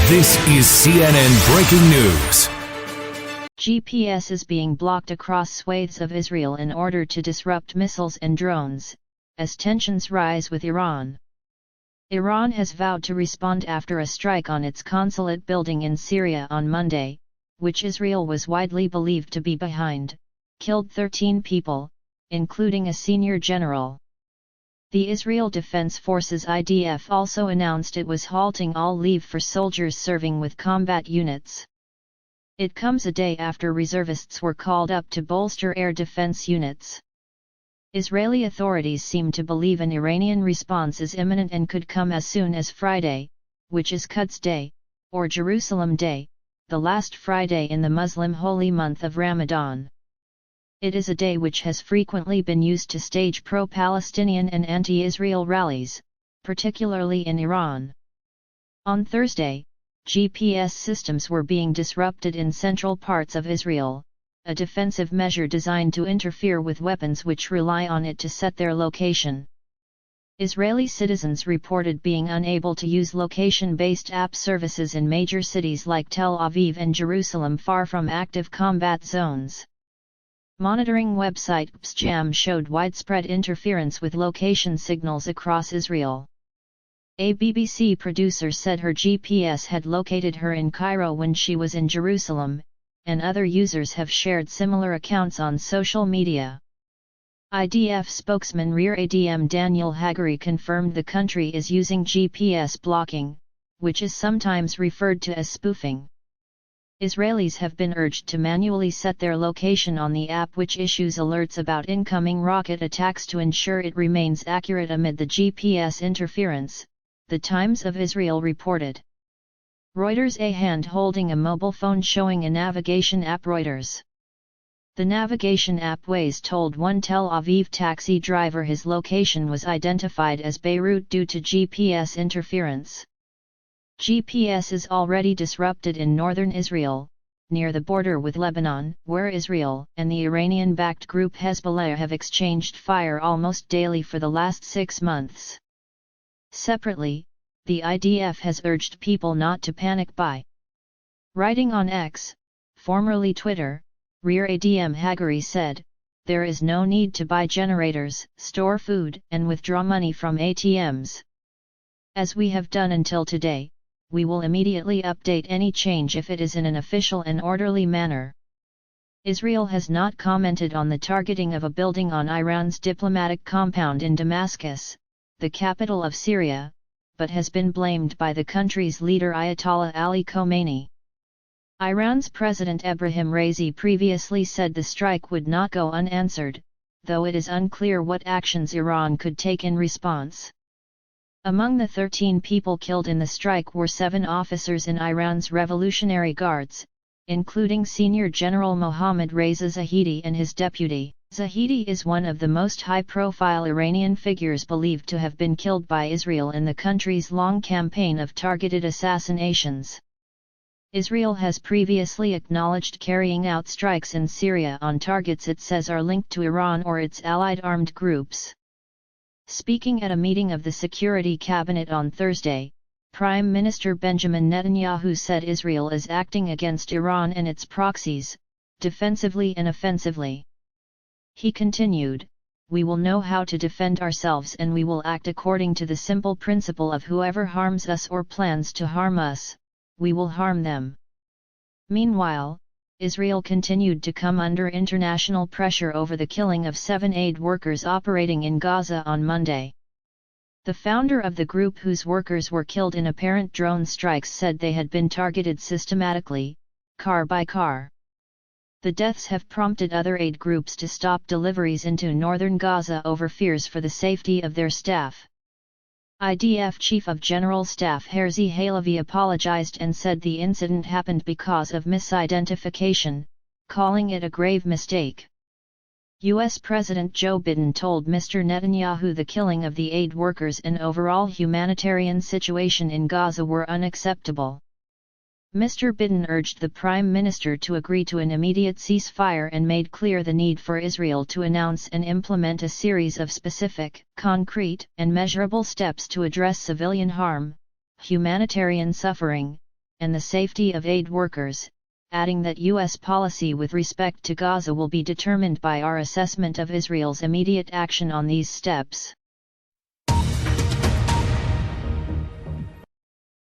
This is CNN Breaking News. GPS is being blocked across swathes of Israel in order to disrupt missiles and drones, as tensions rise with Iran. Iran has vowed to respond after a strike on its consulate building in Syria on Monday, which Israel was widely believed to be behind, killed 13 people, including a senior general. The Israel Defense Forces IDF also announced it was halting all leave for soldiers serving with combat units. It comes a day after reservists were called up to bolster air defense units. Israeli authorities seem to believe an Iranian response is imminent and could come as soon as Friday, which is Quds Day, or Jerusalem Day, the last Friday in the Muslim holy month of Ramadan. It is a day which has frequently been used to stage pro-Palestinian and anti-Israel rallies, particularly in Iran. On Thursday, GPS systems were being disrupted in central parts of Israel, a defensive measure designed to interfere with weapons which rely on it to set their location. Israeli citizens reported being unable to use location-based app services in major cities like Tel Aviv and Jerusalem far from active combat zones. Monitoring website Psjam showed widespread interference with location signals across Israel. A BBC producer said her GPS had located her in Cairo when she was in Jerusalem, and other users have shared similar accounts on social media. IDF spokesman Rear ADM Daniel Hagari confirmed the country is using GPS blocking, which is sometimes referred to as spoofing. Israelis have been urged to manually set their location on the app, which issues alerts about incoming rocket attacks to ensure it remains accurate amid the GPS interference, the Times of Israel reported. Reuters: a hand holding a mobile phone showing a navigation app. Reuters. The navigation app Waze told one Tel Aviv taxi driver his location was identified as Beirut due to GPS interference. GPS is already disrupted in northern Israel, near the border with Lebanon, where Israel and the Iranian-backed group Hezbollah have exchanged fire almost daily for the last 6 months. Separately, the IDF has urged people not to panic by writing on X, formerly Twitter. Rear ADM Hagari said, "There is no need to buy generators, store food, and withdraw money from ATMs. As we have done until today, we will immediately update any change if it is in an official and orderly manner." Israel has not commented on the targeting of a building on Iran's diplomatic compound in Damascus, the capital of Syria, but has been blamed by the country's leader Ayatollah Ali Khomeini. Iran's President Ebrahim Raisi previously said the strike would not go unanswered, though it is unclear what actions Iran could take in response. Among the 13 people killed in the strike were 7 officers in Iran's Revolutionary Guards, including Senior General Mohammad Reza Zahedi and his deputy. Zahedi is one of the most high-profile Iranian figures believed to have been killed by Israel in the country's long campaign of targeted assassinations. Israel has previously acknowledged carrying out strikes in Syria on targets it says are linked to Iran or its allied armed groups. Speaking at a meeting of the Security Cabinet on Thursday, Prime Minister Benjamin Netanyahu said Israel is acting against Iran and its proxies, defensively and offensively. He continued, "We will know how to defend ourselves and we will act according to the simple principle of whoever harms us or plans to harm us, we will harm them." Meanwhile, Israel continued to come under international pressure over the killing of 7 aid workers operating in Gaza on Monday. The founder of the group whose workers were killed in apparent drone strikes said they had been targeted systematically, car by car. The deaths have prompted other aid groups to stop deliveries into northern Gaza over fears for the safety of their staff. IDF Chief of General Staff Herzi Halevi apologized and said the incident happened because of misidentification, calling it a grave mistake. U.S. President Joe Biden told Mr. Netanyahu the killing of the aid workers and overall humanitarian situation in Gaza were unacceptable. Mr. Biden urged the Prime Minister to agree to an immediate ceasefire and made clear the need for Israel to announce and implement a series of specific, concrete, and measurable steps to address civilian harm, humanitarian suffering, and the safety of aid workers, adding that U.S. policy with respect to Gaza will be determined by our assessment of Israel's immediate action on these steps.